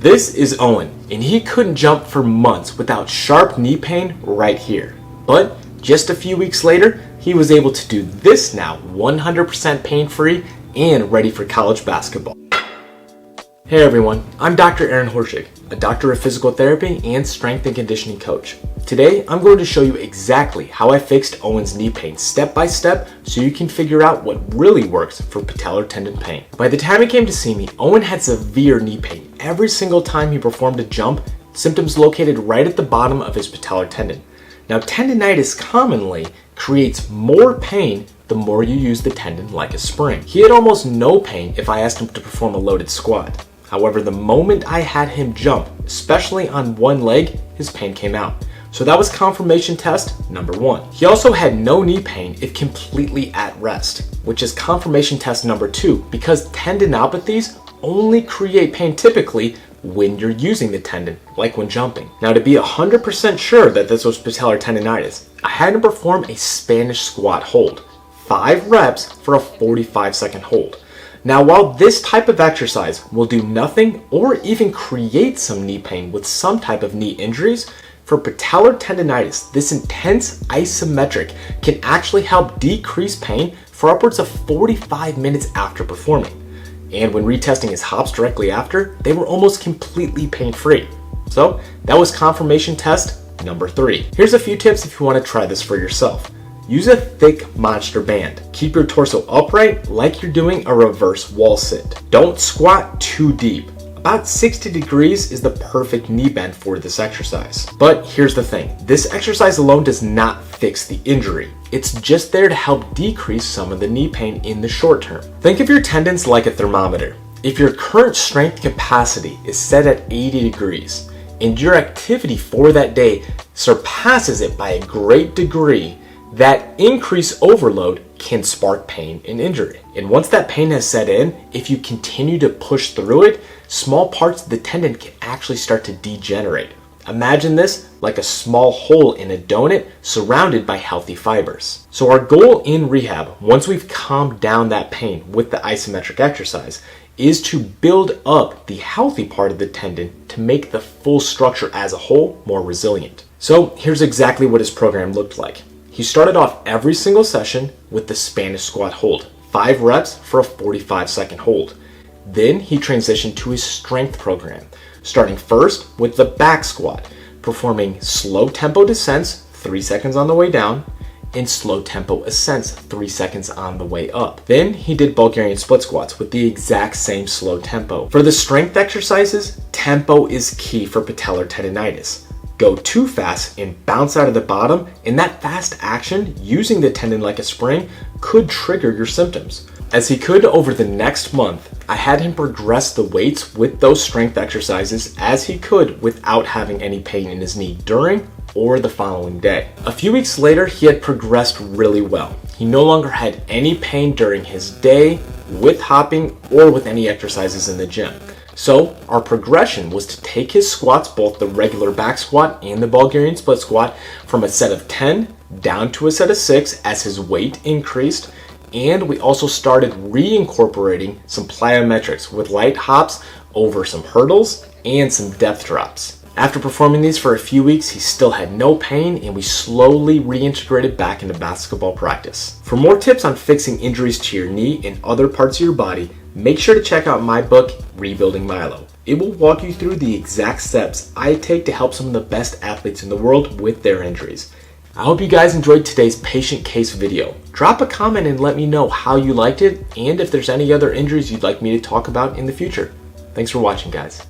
This is Owen, and he couldn't jump for months without sharp knee pain right here. But just a few weeks later, he was able to do this now 100% pain-free and ready for college basketball. Hey everyone, I'm Dr. Horschig, a doctor of physical therapy and strength and conditioning coach. Today, I'm going to show you exactly how I fixed Owen's knee pain step by step so you can figure out what really works for patellar tendon pain. By the time he came to see me, Owen had severe knee pain every single time he performed a jump, symptoms located right at the bottom of his patellar tendon. Now, tendonitis commonly creates more pain the more you use the tendon like a spring. He had almost no pain if I asked him to perform a loaded squat. However, the moment I had him jump, especially on one leg, his pain came out. So that was confirmation test number 1. He also had no knee pain if completely at rest, which is confirmation test number 2, because tendinopathies only create pain typically when you're using the tendon, like when jumping. Now, to be 100% sure that this was patellar tendonitis, I had him perform a Spanish squat hold, 5 reps for a 45-second hold. Now, while this type of exercise will do nothing or even create some knee pain with some type of knee injuries, for patellar tendonitis, this intense isometric can actually help decrease pain for upwards of 45 minutes after performing. And when retesting his hops directly after, they were almost completely pain-free. So that was confirmation test number 3. Here's a few tips if you want to try this for yourself. Use a thick monster band. Keep your torso upright like you're doing a reverse wall sit. Don't squat too deep. About 60 degrees is the perfect knee bend for this exercise. But here's the thing, this exercise alone does not fix the injury. It's just there to help decrease some of the knee pain in the short term. Think of your tendons like a thermometer. If your current strength capacity is set at 80 degrees and your activity for that day surpasses it by a great degree, that increased overload can spark pain and injury. And once that pain has set in, if you continue to push through it, small parts of the tendon can actually start to degenerate. Imagine this like a small hole in a donut surrounded by healthy fibers. So our goal in rehab, once we've calmed down that pain with the isometric exercise, is to build up the healthy part of the tendon to make the full structure as a whole more resilient. So here's exactly what his program looked like. He started off every single session with the Spanish squat hold, 5 reps for a 45-second hold. Then he transitioned to his strength program, starting first with the back squat, performing slow tempo descents, 3 seconds on the way down, and slow tempo ascents, 3 seconds on the way up. Then he did Bulgarian split squats with the exact same slow tempo. For the strength exercises, tempo is key for patellar tendonitis. Go too fast and bounce out of the bottom, and that fast action using the tendon like a spring could trigger your symptoms. As he could over the next month, I had him progress the weights with those strength exercises as he could without having any pain in his knee during or the following day. A few weeks later, he had progressed really well. He no longer had any pain during his day with hopping or with any exercises in the gym. So our progression was to take his squats, both the regular back squat and the Bulgarian split squat, from a set of 10 down to a set of 6 as his weight increased. And we also started reincorporating some plyometrics with light hops over some hurdles and some depth drops. After performing these for a few weeks, he still had no pain, and we slowly reintegrated back into basketball practice. For more tips on fixing injuries to your knee and other parts of your body, make sure to check out my book, Rebuilding Milo. It will walk you through the exact steps I take to help some of the best athletes in the world with their injuries. I hope you guys enjoyed today's patient case video. Drop a comment and let me know how you liked it and if there's any other injuries you'd like me to talk about in the future. Thanks for watching, guys.